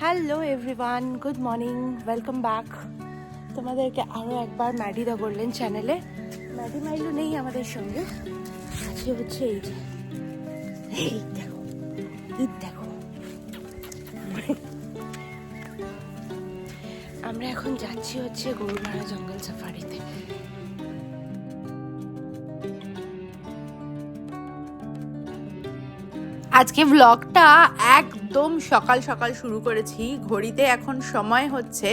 Hello everyone, good morning, welcome back তোমাদেরকে আরও একবার ম্যাডি দা বললেন চ্যানেলে। ম্যাডি মাইলু নেই আমাদের সঙ্গে, আজকে হচ্ছে এই দেখো ঈদ দেখো। আমরা এখন যাচ্ছি হচ্ছে গরুমারা জঙ্গল সাফারিতে। আজকে ব্লগটা একদম সকাল সকাল শুরু করেছি। ঘড়িতে এখন সময় হচ্ছে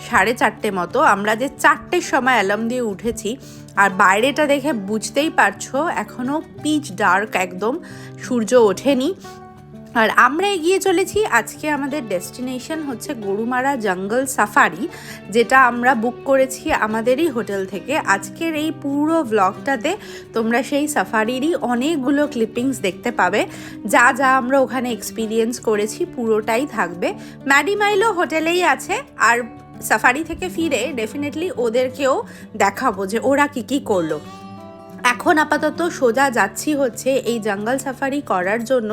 4:30 মতো। আমরা যে 4টের সময় অ্যালার্ম দিয়ে উঠেছি, আর বাইরেটা দেখে বুঝতেই পারছো এখনও পিচ ডার্ক, একদম সূর্য ওঠেনি। আর আমরা এগিয়ে চলেছি। আজকে আমাদের ডেস্টিনেশন হচ্ছে গরুমারা জঙ্গল সাফারি, যেটা আমরা বুক করেছি আমাদেরই হোটেল থেকে। আজকের এই পুরো ব্লগটাতে তোমরা সেই সাফারিরই অনেকগুলো ক্লিপিংস দেখতে পাবে। যা যা আমরা ওখানে এক্সপিরিয়েন্স করেছি পুরোটাই থাকবে। ম্যাডি মাইলো হোটেলেই আছে, আর সাফারি থেকে ফিরে ডেফিনেটলি ওদেরকেও দেখাবো যে ওরা কি করলো। এখন আপাতত সোজা যাচ্ছি হচ্ছে এই জঙ্গল সাফারি করার জন্য।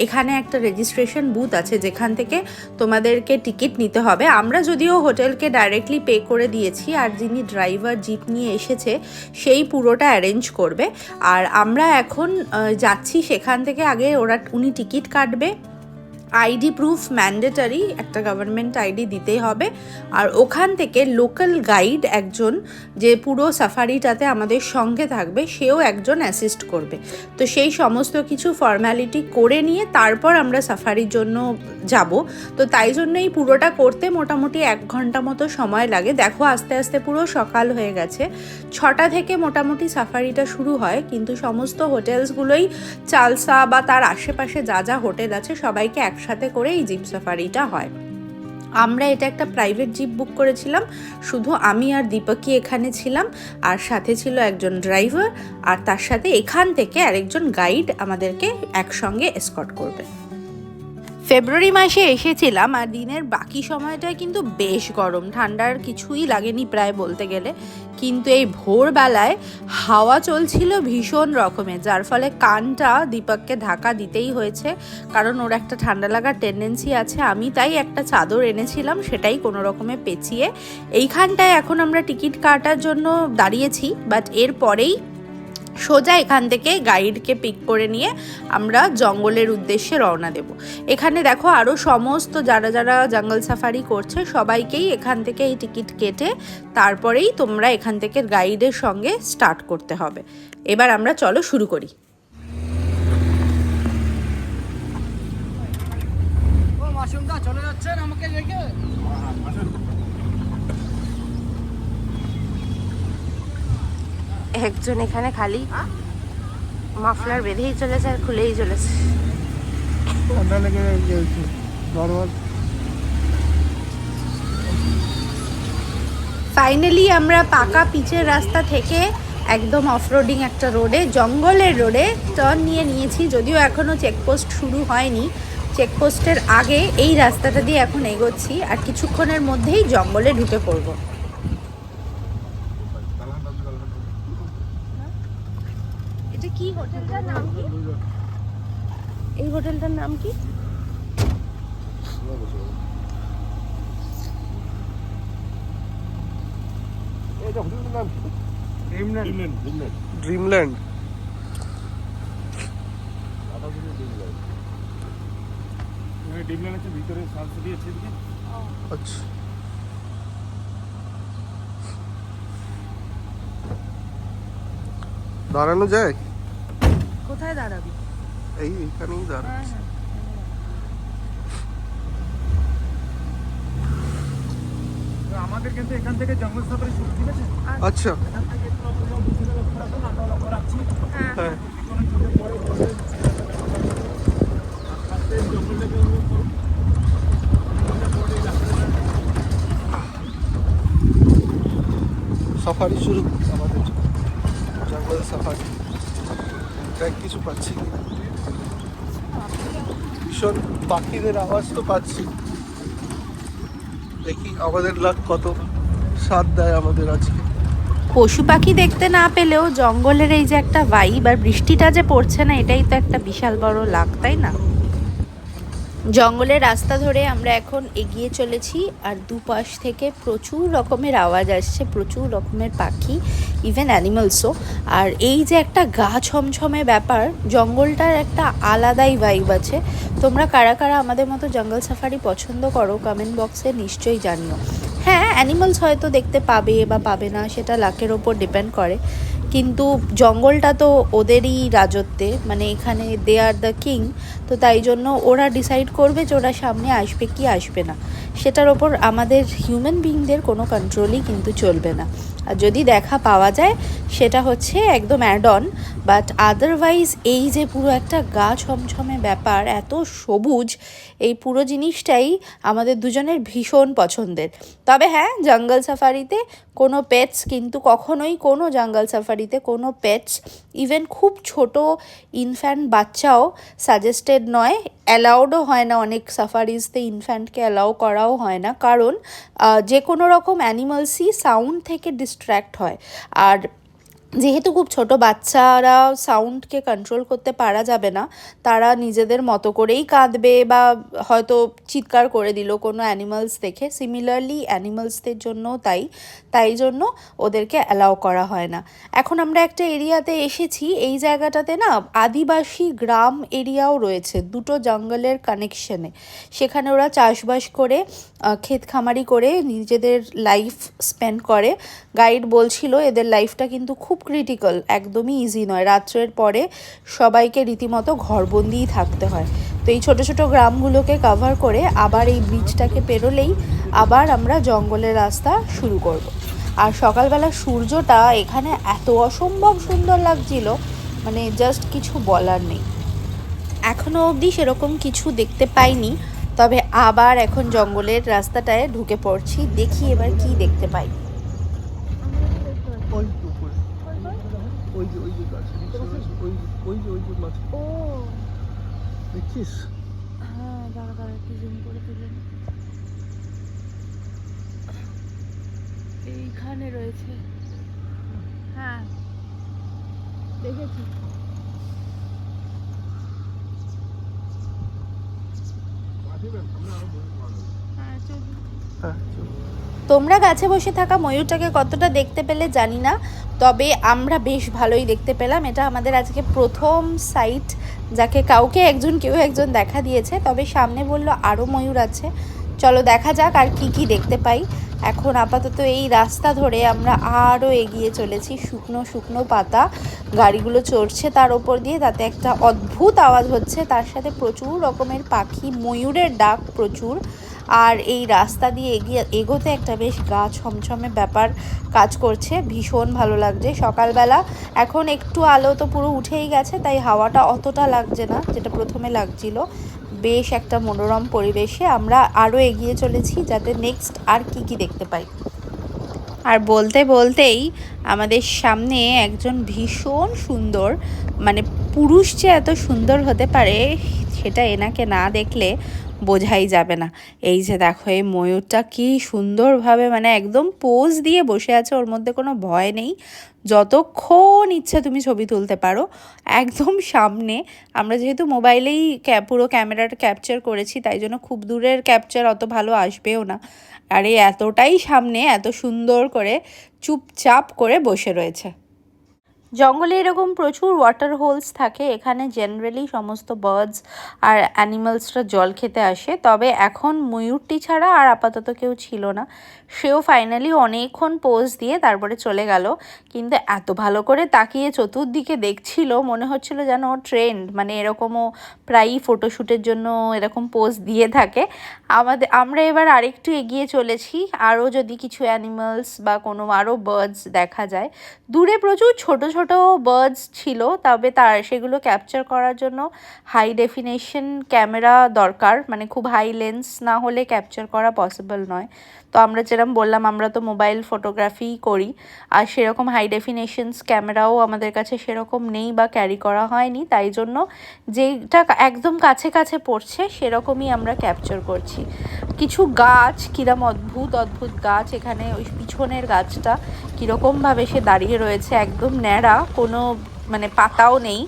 এখানে একটা রেজিস্ট্রেশন বুথ আছে যেখান থেকে তোমাদেরকে টিকিট নিতে হবে। আমরা যদিও হোটেলকে ডাইরেক্টলি পে করে দিয়েছি, আর যিনি ড্রাইভার জিপ নিয়ে এসেছে সেই পুরোটা অ্যারেঞ্জ করবে। আর আমরা এখন যাচ্ছি সেখান থেকে। আগে উনি টিকিট কাটবে। আইডি প্রুফ ম্যান্ডেটারি, একটা গভর্নমেন্ট আইডি দিতেই হবে। আর ওখান থেকে লোকাল গাইড একজন, যে পুরো সাফারিটাতে আমাদের সঙ্গে থাকবে, সেও একজন অ্যাসিস্ট করবে। তো সেই সমস্ত কিছু ফর্ম্যালিটি করে নিয়ে তারপর আমরা সাফারির জন্য যাব। তো তাই জন্য এই পুরোটা করতে মোটামুটি 1 ঘন্টা মতো সময় লাগে। দেখো আস্তে আস্তে পুরো সকাল হয়ে গেছে। 6টা থেকে মোটামুটি সাফারিটা শুরু হয়, কিন্তু সমস্ত হোটেলসগুলোই চালসা বা তার আশেপাশে যা যা হোটেল আছে সবাইকে একসাথে করে এই জিপ সাফারিটা হয়। আমরা এটা একটা প্রাইভেট জিপ বুক করেছিলাম, শুধু আমি আর দীপকই এখানে ছিলাম, আর সাথে ছিল একজন ড্রাইভার, আর তার সাথে এখান থেকে আরেকজন গাইড আমাদেরকে একসঙ্গে এসকর্ট করবে। ফেব্রুয়ারি মাসে এসেছিলাম, আর দিনের বাকি সময়টায় কিন্তু বেশ গরম, ঠান্ডার কিছুই লাগেনি প্রায় বলতে গেলে। কিন্তু এই ভোরবেলায় হাওয়া চলছিল ভীষণ রকমের, যার ফলে কানটা দীপককে ঢাকা দিতেই হয়েছে, কারণ ওর একটা ঠান্ডা লাগার টেন্ডেন্সি আছে। আমি তাই একটা চাদর এনেছিলাম, সেটাই কোনো রকমে পেঁচিয়ে এইখানটায় এখন আমরা টিকিট কাটার জন্য দাঁড়িয়েছি। বাট এরপরেই সোজা এখান থেকে গাইডকে পিক করে নিয়ে আমরা জঙ্গলের উদ্দেশ্যে রওনা দেব। এখানে দেখো আরও সমস্ত যারা যারা জঙ্গল সাফারি করছে সবাইকেই এখান থেকে এই টিকিট কেটে তারপরেই তোমরা এখান থেকে গাইডের সঙ্গে স্টার্ট করতে হবে। এবার আমরা চলো শুরু করি। চলে যাচ্ছেন আমাকে রেখে। একজন এখানে খালি মাফলার বেঁধেই চলেছে আর খুলেই চলেছে। ফাইনালি আমরা পাকা পিচের রাস্তা থেকে একদম অফরোডিং একটা রোডে, জঙ্গলের রোডে টার্ন নিয়েছি। যদিও এখনও চেকপোস্ট শুরু হয়নি, চেকপোস্টের আগে এই রাস্তাটা দিয়ে এখন এগোচ্ছি, আর কিছুক্ষণের মধ্যেই জঙ্গলে ঢুকে পড়বো। এটা কি হোটেলটার নাম কি? এই হোটেলটার নাম কি? ড্রিমল্যান্ড। আচ্ছা, দাঁড়ানো যায়? কোথায় দাঁড়াবি? এইখানেই দাঁড়াচ্ছি। আমাদের কিন্তু এখান থেকে জঙ্গল সাফারি শুরু, ঠিক আছে? আচ্ছা, হ্যাঁ, সাফারি শুরু আমাদের, জঙ্গল সাফারি। দেখ কিছু পাচ্ছি, ভীষণ পাখিদের আওয়াজ তো পাচ্ছি। দেখি আমাদের লাখ কত সাথ দেয় আমাদের আজকে। পশু পাখি দেখতে না পেলেও জঙ্গলের এই যে একটা ভাইব, আর বৃষ্টিটা যে পড়ছে না, এটাই তো একটা বিশাল বড় লাভ, তাই না? জঙ্গলের রাস্তা ধরে আমরা এখন এগিয়ে চলেছি, আর দুপাশ থেকে প্রচুর রকমের আওয়াজ আসছে, প্রচুর রকমের পাখি, ইভেন অ্যানিমালসও। আর এই যে একটা গা ছমছমে ব্যাপার, জঙ্গলটার একটা আলাদাই ভাইব আছে। তোমরা কারা কারা আমাদের মতো জঙ্গল সাফারি পছন্দ করো কমেন্ট বক্সে নিশ্চয়ই জানিও। হ্যাঁ, অ্যানিমালস হয়তো দেখতে পাবে বা পাবে না, সেটা লাকের ওপর ডিপেন্ড করে, কিন্তু জঙ্গলটা তো ওদেরই রাজত্বে, মানে এখানে দে আর দ্য কিং। তো তাই জন্য ওরা ডিসাইড করবে যে ওরা সামনে আসবে কি আসবে না, সেটার ওপর আমাদের হিউম্যান বিইংদের কোনো কন্ট্রোলই কিন্তু চলবে না। আর যদি দেখা পাওয়া যায় সেটা হচ্ছে একদম অ্যাড অন, বাট আদারওয়াইজ এই যে পুরো একটা গা ছমছমে ব্যাপার, এত সবুজ, এই পুরো জিনিসটাই আমাদের দুজনের ভীষণ পছন্দের। তবে হ্যাঁ, জঙ্গল সাফারিতে কোনো পেটস কিন্তু কখনোই, কোনো জঙ্গল সাফারিতে কোনো পেটস, ইভেন খুব ছোট ইনফ্যান্ট বাচ্চাও সাজেস্টেড নয়, অ্যালাউডও হয় না। অনেক সাফারিজতে ইনফ্যান্টকে অ্যালাউ করাও হয় না, কারণ যে কোনো রকম অ্যানিমালসই সাউন্ড থেকে ডিস্ট্র্যাক্ট হয়। আর যেহেতু খুব ছোট বাচ্চারা সাউন্ডকে কন্ট্রোল করতে পারা যাবে না, তারা নিজেদের মতো করেই কাঁদবে বা হয়তো চিৎকার করে দিল কোনো অ্যানিমালস দেখে। সিমিলারলি অ্যানিমালসদের জন্যও তাই জন্য ওদেরকে অ্যালাউ করা হয় না। এখন আমরা একটা এরিয়াতে এসেছি, এই জায়গাটাতে না আদিবাসী গ্রাম এরিয়াও রয়েছে, দুটো জঙ্গলের কানেকশনে। সেখানে ওরা চাষবাস করে, ক্ষেত খামারি করে নিজেদের লাইফ স্পেন্ড করে। গাইড বলছিল এদের লাইফটা কিন্তু খুব ক্রিটিক্যাল, একদমই ইজি নয়। রাত্রের পরে সবাইকে রীতিমতো ঘরবন্দিই থাকতে হয়। তো এই ছোটো ছোটো গ্রামগুলোকে কভার করে আবার এই ব্রিজটাকে পেরোলেই আবার আমরা জঙ্গলের রাস্তা শুরু করব। আর সকালবেলা সূর্যটা এখানে এত অসম্ভব সুন্দর লাগছিল, মানে জাস্ট কিছু বলার নেই। এখনও অবধি সেরকম কিছু দেখতে পাইনি, তবে আবার এখন জঙ্গলের রাস্তাটায় ঢুকে পড়ছি, দেখি এবার কি দেখতে পাই। ওই তো উপরে, ওই যে গাছ, ওই যে মাছ, ও দেখছিস? হ্যাঁ, দাঁড়া একটু জুম করে তুলেন। এইখানে রয়েছে, হ্যাঁ দেখেছি। হ্যাঁ, তোমরা গাছে বসে থাকা ময়ূরটাকে কতটা দেখতে পেলে জানি না, তবে আমরা বেশ ভালোই দেখতে পেলাম। এটা আমাদের আজকে প্রথম সাইট, যাকে কেউ একজন দেখা দিয়েছে। তবে সামনে বললো আরও ময়ূর আছে, চলো দেখা যাক আর কি দেখতে পাই। এখন আপাতত এই রাস্তা ধরে আমরা আরও এগিয়ে চলেছি। শুকনো শুকনো পাতা, গাড়িগুলো চড়ছে তার ওপর দিয়ে, তাতে একটা অদ্ভুত আওয়াজ হচ্ছে, তার সাথে প্রচুর রকমের পাখি, ময়ূরের ডাক প্রচুর। আর এই রাস্তা দিয়ে এগোতে একটা বেশ গা ছমছমে ব্যাপার কাজ করছে, ভীষণ ভালো লাগছে। সকালবেলা, এখন একটু আলো তো পুরো উঠেই গেছে, তাই হাওয়াটা অতটা লাগছে না যেটা প্রথমে লাগছিল। বেশ একটা মনোরম পরিবেশে আমরা আরও এগিয়ে চলেছি, যাতে নেক্সট আর কি দেখতে পাই। আর বলতে বলতেই আমাদের সামনে একজন ভীষণ সুন্দর, মানে পুরুষ যে এত সুন্দর হতে পারে সেটা এনাকে না দেখলে বোঝাই যাবে না। এই যে দেখো, এই ময়ূরটা কি সুন্দরভাবে, মানে একদম পোজ দিয়ে বসে আছে, ওর মধ্যে কোনো ভয় নেই, যতক্ষণ ইচ্ছা তুমি ছবি তুলতে পারো। একদম সামনে, আমরা যেহেতু মোবাইলেই পুরো ক্যামেরাটা ক্যাপচার করেছি, তাই জন্য খুব দূরের ক্যাপচার অত ভালো আসবেও না। আর এই এতটাই সামনে এত সুন্দর করে চুপচাপ করে বসে রয়েছে। জঙ্গলে এরকম প্রচুর ওয়াটার হোলস থাকে, এখানে জেনারেলি সমস্ত বার্ডস আর অ্যানিমালসরা জল খেতে আসে। তবে এখন ময়ূরটি ছাড়া আর আপাতত কেউ ছিল না, সেও ফাইনালি অনেকক্ষণ পোজ দিয়ে তারপরে চলে গেল। কিন্তু এত ভালো করে তাকিয়ে চতুর্দিকে দেখছিল, মনে হচ্ছিল যেন ট্রেন্ড, মানে এরকমও প্রায়ই ফটোশ্যুটের জন্য এরকম পোজ দিয়ে থাকে। আমরা এবার আরেকটু এগিয়ে চলেছি, আরও যদি কিছু অ্যানিমালস বা কোনো আরও বার্ডস দেখা যায়। দূরে প্রচুর ছোট ছোট বার্ডস ছিল, তবে সেগুলো ক্যাপচার করার জন্য হাই ডেফিনেশন ক্যামেরা দরকার, মানে খুব হাই লেন্স না হলে ক্যাপচার করা পসিবল নয়। তো আমরা যেরকম বললাম, আমরা তো মোবাইল ফটোগ্রাফি করি, আর সেরকম হাই ডেফিনেশনস ক্যামেরাও আমাদের কাছে সেরকম নেই বা ক্যারি করা হয়নি, তাই জন্য যেটা একদম কাছে কাছে পড়ছে সেরকমই আমরা ক্যাপচার করছি। কিছু গাছ, কিরম অদ্ভুত অদ্ভুত গাছ, এখানে ওই পিছনের গাছটা কীরকমভাবে সে দাঁড়িয়ে রয়েছে, একদম ন্যাড়া, কোনো মানে পাতাও নেই,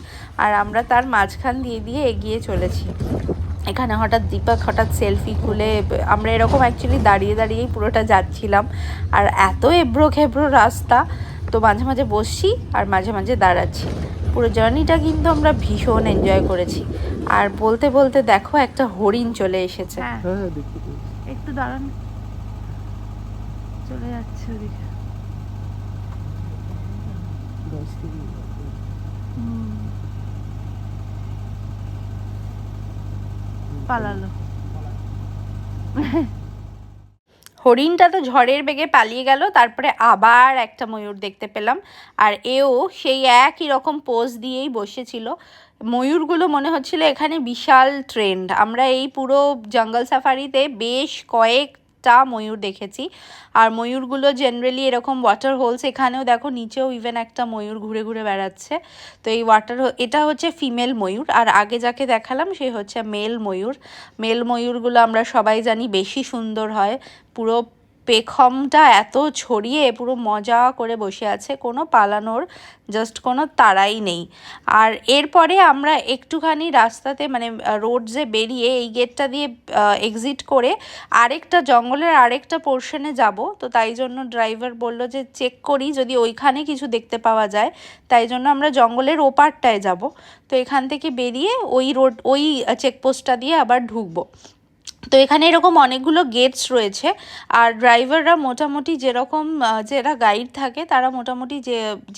আর আমরা তার মাঝখান দিয়ে এগিয়ে চলেছি। এখানে হঠাৎ দীপক হঠাৎ সেলফি খুলে, আমরা এরকম অ্যাকচুয়ালি দাঁড়িয়ে দাঁড়িয়েই পুরোটা যাচ্ছিলাম। আর এত এবড়ো খেবড়ো রাস্তা, তো মাঝে মাঝে বসছি আর মাঝে মাঝে দাঁড়াচ্ছি। পুরো জার্নিটা কিন্তু আমরা ভীষণ এনজয় করেছি। আর বলতে বলতে দেখো একটা হরিণ চলে এসেছে। হ্যাঁ দেখতে পেয়েছি। একটু দাঁড়ান, চলে যাচ্ছে ওদিকে। পালালো। হরিণটা তো ঝড়ের বেগে পালিয়ে গেল, তারপরে আবার একটা ময়ূর দেখতে পেলাম। আর এও সেই একই রকম পোজ দিয়েই বসেছিল। ময়ূরগুলো মনে হচ্ছিল এখানে বিশাল ট্রেন্ড। আমরা এই পুরো জঙ্গল সাফারিতে বেশ কয়েকটা ময়ূর দেখেছি। আর ময়ূরগুলো জেনারেলি এরকম ওয়াটার হোলস, এখানেও দেখো নিচেও ইভেন একটা ময়ূর ঘুরে ঘুরে বেড়াচ্ছে। তো এই এটা হচ্ছে ফিমেল ময়ূর, আর আগে যাকে দেখালাম সে হচ্ছে মেল ময়ূর। মেল ময়ূরগুলো আমরা সবাই জানি বেশি সুন্দর হয়, পুরো পেখমটা এত ছড়িয়ে পুরো মজা করে বসে আছে, কোনো পালানোর জাস্ট কোনো তাড়াই নেই। আর এরপরে আমরা একটুখানি রাস্তাতে মানে রোডসে বেরিয়ে এই গেটটা দিয়ে এক্সিট করে আরেকটা জঙ্গলের আরেকটা পোর্শনে যাব। তো তাই জন্য ড্রাইভার বলল যে চেক করি যদি ওইখানে কিছু দেখতে পাওয়া যায়, তাই জন্য আমরা জঙ্গলের ওপারটায় যাব। তো এখান থেকে বেরিয়ে ওই চেকপোস্টটা দিয়ে আবার ঢুকবো। তো এখানে এরকম অনেকগুলো গেটস রয়েছে। আর ড্রাইভাররা মোটামুটি যেরকম যারা গাইড থাকে তারা মোটামুটি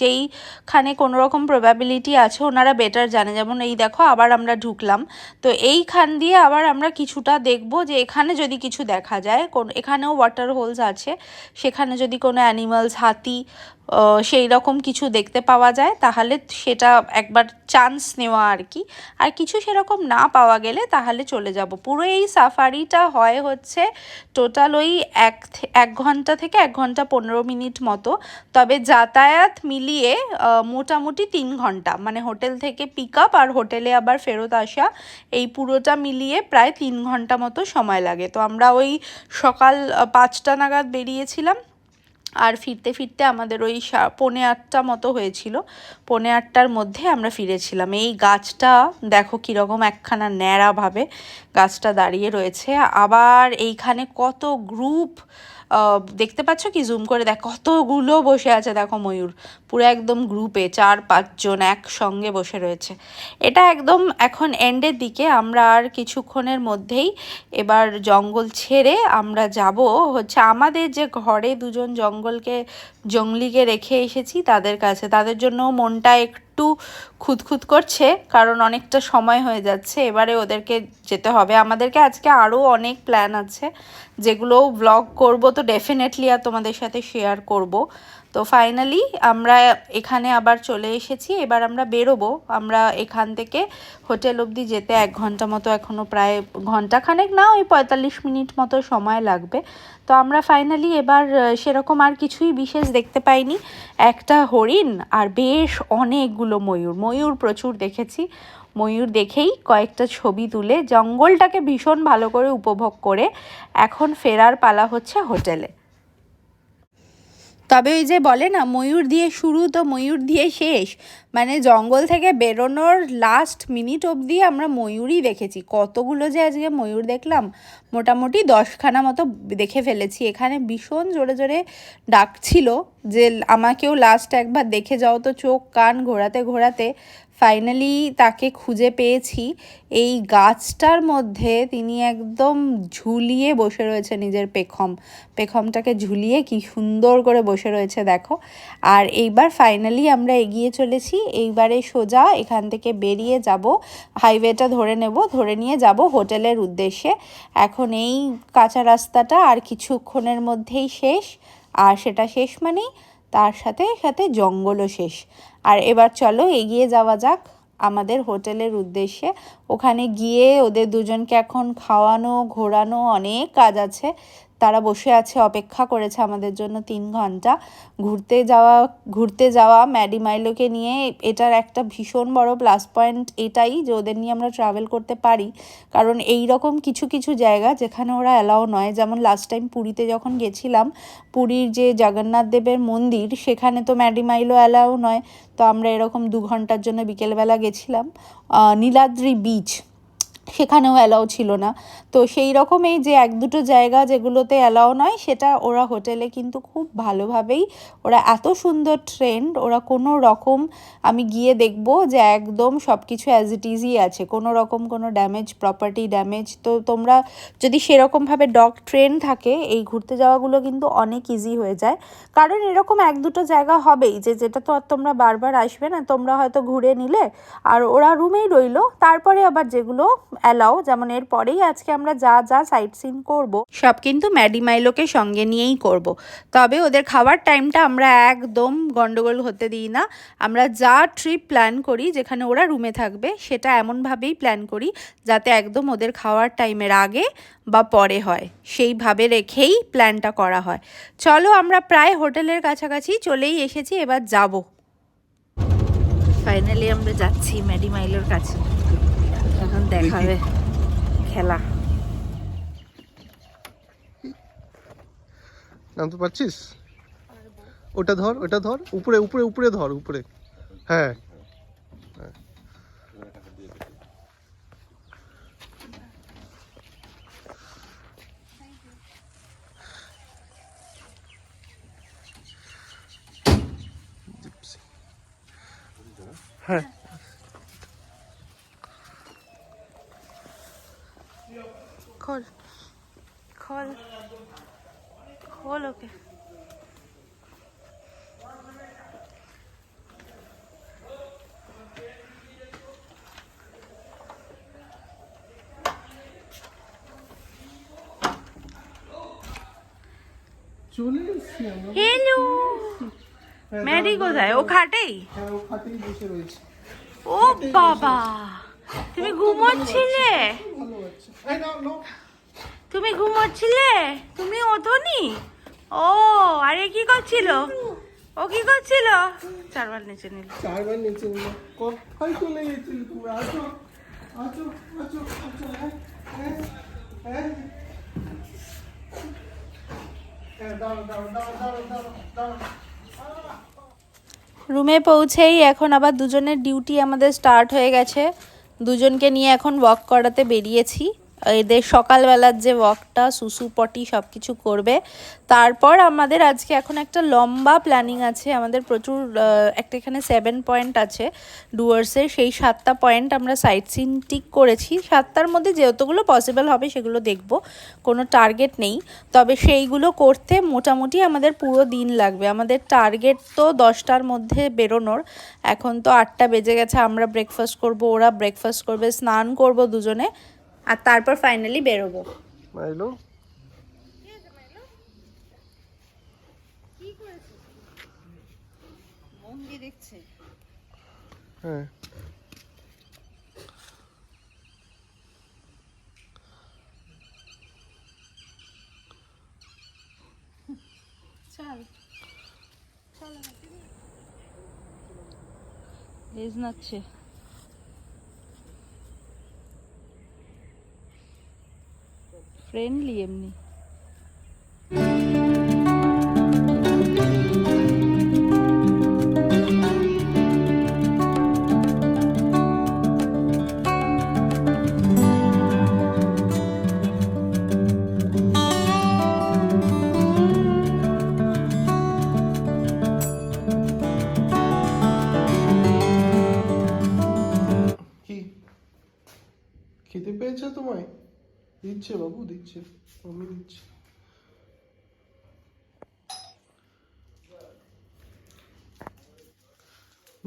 যেইখানে কোনো রকম প্রবাবিলিটি আছে ওনারা বেটার জানে। যেমন এই দেখো আবার আমরা ঢুকলাম, তো এইখান দিয়ে আবার আমরা কিছুটা দেখব যে এখানে যদি কিছু দেখা যায়, এখানেও ওয়াটার হোলস আছে, সেখানে যদি কোনো অ্যানিমালস, হাতি সেই রকম কিছু দেখতে পাওয়া যায় তাহলে সেটা একবার চান্স নেওয়া আর কি। আর কিছু সেরকম না পাওয়া গেলে তাহলে চলে যাব। পুরো এই সাফারিটা হয় হচ্ছে টোটাল ওই 1 ঘন্টা থেকে 1 ঘন্টা 15 মিনিট মতো। তবে যাতায়াত মিলিয়ে মোটামুটি 3 ঘন্টা, মানে হোটেল থেকে পিক আপ আর হোটেলে আবার ফেরত আসা, এই পুরোটা মিলিয়ে প্রায় 3 ঘন্টা মতো সময় লাগে। তো আমরা ওই সকাল 5টা নাগাদ বেরিয়েছিলাম, আর ফিরতে ফিরতে আমাদের ওই 7:45 মতো হয়েছিল। 7:45টার মধ্যে আমরা ফিরেছিলাম। এই গাছটা দেখো কীরকম একখানা ন্যাড়াভাবে গাছটা দাঁড়িয়ে রয়েছে। আবার এইখানে কত গ্রুপ দেখতে পাচ্ছ কি, জুম করে দেখ, কতগুলো বসে আছে দেখো ময়ূর, পুরো একদম গ্রুপে 4-5 জন একসঙ্গে বসে রয়েছে। এটা একদম এখন এন্ডের দিকে, আমরা আর কিছুক্ষণের মধ্যেই এবার জঙ্গল ছেড়ে আমরা যাব হচ্ছে আমাদের যে ঘরে দুজন জঙ্গলিকে রেখে এসেছি তাদের কাছে। তাদের জন্য মনটা একটু খুঁতখুত করছে, কারণ অনেকটা সময় হয়ে যাচ্ছে, এবারে ওদেরকে যেতে হবে। আমাদেরকে আজকে আরও অনেক প্ল্যান আছে, যেগুলো ব্লগ করব তো ডেফিনেটলি আর তোমাদের সাথে শেয়ার করব। তো ফাইনালি আমরা এখানে আবার চলে এসেছি। এবার আমরা বেরোবো। আমরা এখান থেকে হোটেল অবধি যেতে 1 ঘন্টা মতো, এখনও প্রায় ঘন্টাখানেক না, ওই 45 মিনিট মতো সময় লাগবে। তো আমরা ফাইনালি এবার সেরকম আর কিছুই বিশেষ দেখতে পাইনি, একটা হরিণ আর বেশ অনেকগুলো ময়ূর প্রচুর দেখেছি। ময়ূর দেখেই কয়েকটা ছবি তুলে জঙ্গলটাকে ভীষণ ভালো করে উপভোগ করে এখন ফেরার পালা হচ্ছে হোটেলে। তবে ওই যে বলে না, ময়ূর দিয়ে শুরু তো ময়ূর দিয়ে শেষ, মানে জঙ্গল থেকে বেরোনোর লাস্ট মিনিট অবধি আমরা ময়ূরই দেখেছি। কতগুলো যে আজকে ময়ূর দেখলাম, মোটামুটি 10খানা মতো দেখে ফেলেছি। এখানে ভীষণ জোরে জোরে ডাকছিল যে আমাকেও লাস্ট একবার দেখে যাও, তো চোখ কান ঘোরাতে ঘোরাতে ফাইনালি তাকে খুঁজে পেয়েছি। এই গাছটার মধ্যে তিনি একদম ঝুলিয়ে বসে রয়েছে নিজের পেখমটাকে ঝুলিয়ে কি সুন্দর করে বসে রয়েছে দেখো। আর এইবার ফাইনালি আমরা এগিয়ে চলেছি। এইবারে সোজা এখান থেকে বেরিয়ে যাব, হাইওয়েটা ধরে নেব, ধরে নিয়ে যাব হোটেলের উদ্দেশ্যে। এখন এই কাঁচা রাস্তাটা আর কিছুক্ষণের মধ্যেই শেষ, আর সেটা শেষ মানেই তার সাথে সাথে জঙ্গলও শেষ। আর এবার চলো এগিয়ে যাওয়া যাক আমাদের হোটেলের উদ্দেশ্যে। ওখানে গিয়ে ওদের দুজনকে এখন খাওয়ানো ঘোরানো অনেক কাজ আছে। তারা বসে আছে, অপেক্ষা করেছে আমাদের জন্য 3 ঘন্টা। ঘুরতে যাওয়া ম্যাডি মাইলোকে নিয়ে এটার একটা ভীষণ বড় প্লাস পয়েন্ট এটাই যে ওদের নিয়ে আমরা ট্রাভেল করতে পারি। কারণ এই রকম কিছু কিছু জায়গা যেখানে ওরা অ্যালাউ নয়, যেমন লাস্ট টাইম পুরীতে যখন গেছিলাম, পুরীর যে জগন্নাথ দেবের মন্দির সেখানে তো ম্যাডি মাইলো অ্যালাউ নয়। তো আমরা এরকম 2 ঘন্টার জন্য বিকেলবেলা গেছিলাম নীলাদ্রি বিচ, সেখানেও অ্যালাউ ছিল না। তো সেই রকমই যে এক দুটো জায়গা যেগুলোতে অ্যালাউ নয়, সেটা ওরা হোটেলে কিন্তু খুব ভালোভাবেই, ওরা এত সুন্দর ট্রেন্ড, ওরা কোনো রকম, আমি গিয়ে দেখব যে একদম সব কিছু অ্যাজ ইট ইজই আছে, কোনো রকম কোনো ড্যামেজ, প্রপার্টি ড্যামেজ। তো তোমরা যদি সেরকমভাবে ডগ ট্রেন থাকে, এই ঘুরতে যাওয়াগুলো কিন্তু অনেক ইজি হয়ে যায়। কারণ এরকম এক দুটো জায়গা হবেই যে যেটা তো আর তোমরা বারবার আসবে না, তোমরা হয়তো ঘুরে নিলে আর ওরা রুমেই রইলো, তারপরে আবার যেগুলো অ্যালাউ, যেমন এর পরেই আজকে আমরা যা যা সাইট সিন করবো সব কিন্তু ম্যাডি মাইলোকে সঙ্গে নিয়েই করব। তবে ওদের খাওয়ার টাইমটা আমরা একদম গন্ডগোল হতে দিই না। আমরা যা ট্রিপ প্ল্যান করি যেখানে ওরা রুমে থাকবে, সেটা এমনভাবেই প্ল্যান করি যাতে একদম ওদের খাওয়ার টাইমের আগে বা পরে হয়, সেইভাবে রেখেই প্ল্যানটা করা হয়। চলো, আমরা প্রায় হোটেলের কাছাকাছি চলেই এসেছি, এবার যাব। ফাইনালি আমরা যাচ্ছি ম্যাডি মাইলোর কাছে, এখন দেখাবে খেলা। নামতে পারছিস? ওটা ধর, ওটা ধর, উপরে উপরে উপরে ধর, উপরে। হ্যাঁ, হ্যাঁ। খোল খোল খোল ওকে। চলে এসছি আমরা। হ্যালো, ম্যাডি কোথায়? ও খাটেই? হ্যাঁ, ও খাটেই বসে রয়েছে। ও বাবা, তুমি ঘুমোচ্ছিলে? ভালো আছে। এই নাও, নাও। তুমি ঘুমোচ্ছিলে? তুমি ওঠোনি? ও, আরে কি করছিল? ও কি করছিল? চারবার নিচে নিল। চারবার নিচে নিল। কোথায় চলে গেছিলে তুমি? আসো, আসো, আসো, আসো। হ্যাঁ, হ্যাঁ, হ্যাঁ। দাঁড়াও, দাঁড়াও, দাঁড়াও, দাঁড়াও, দাঁড়াও, দাঁড়াও। রুমে পৌঁছেই এখন আবার দুজনের ডিউটি আমাদের স্টার্ট হয়ে গেছে। দুজনকে নিয়ে এখন ওয়াক করাতে বেরিয়েছি। এদের সকালবেলার যে ওয়াকটা, সুসু পটি সব কিছু করবে। তারপর আমাদের আজকে এখন একটা লম্বা প্ল্যানিং আছে, আমাদের প্রচুর একটা এখানে 7 পয়েন্ট আছে ডুয়ার্সের, সেই 7টা পয়েন্ট আমরা সাইট সিন টিক করেছি। 7টার মধ্যে যতগুলো পসিবল হবে সেগুলো দেখব, কোনো টার্গেট নেই। তবে সেইগুলো করতে মোটামুটি আমাদের পুরো দিন লাগবে। আমাদের টার্গেট তো 10টার মধ্যে বেরোনোর, এখন তো 8টা বেজে গেছে। আমরা ব্রেকফাস্ট করব, ওরা ব্রেকফাস্ট করবে, স্নান করব দুজনে, আর তারপর ফাইনালি বেরোবো। মাইলো, হ্যাঁ। লেজ নাচ্ছে। ফ্রেন্ডলি এমনি। কি খেতে পেয়েছে তোমায়? দিচ্ছে বাবু, দিচ্ছে, আমি দিচ্ছি।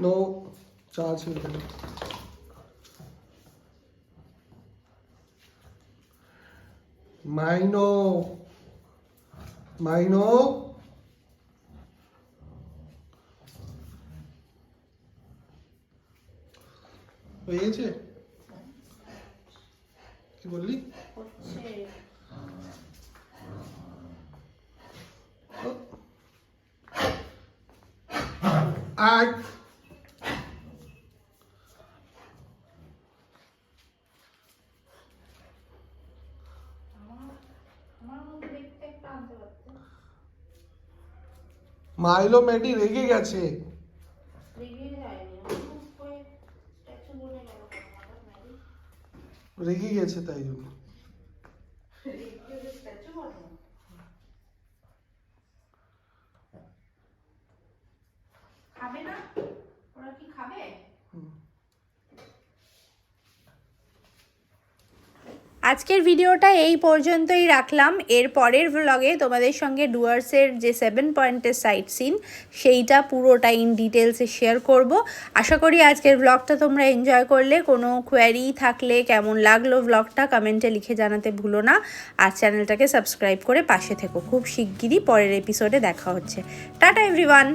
নো, চা আছে এখানে। মাইনো, মাইনো, হয়ে গেছে? কি বললি? আয়। মাইলো ম্যাডি রেগে গেছে। রেগে গেছে তাই জন্য। খাবে না? ওরা কি খাবে? আজকের ভিডিওটা এই পর্যন্তই রাখলাম। এর পরের ভ্লগে তোমাদের সঙ্গে ডুয়ার্সের যে 7 পয়েন্টের সাইট সিন সেইটা পুরোটা ইন ডিটেলসে শেয়ার করব। আশা করি আজকের ভ্লগটা তোমরা এনজয় করলে। কোনো কোয়ারি থাকলে কেমন লাগলো ভ্লগটা কমেন্টে লিখে জানাতে ভুলো না। আর চ্যানেলটাকে সাবস্ক্রাইব করে পাশে থেকো। খুব শিগগিরই পরের এপিসোডে দেখা হচ্ছে। Tata everyone.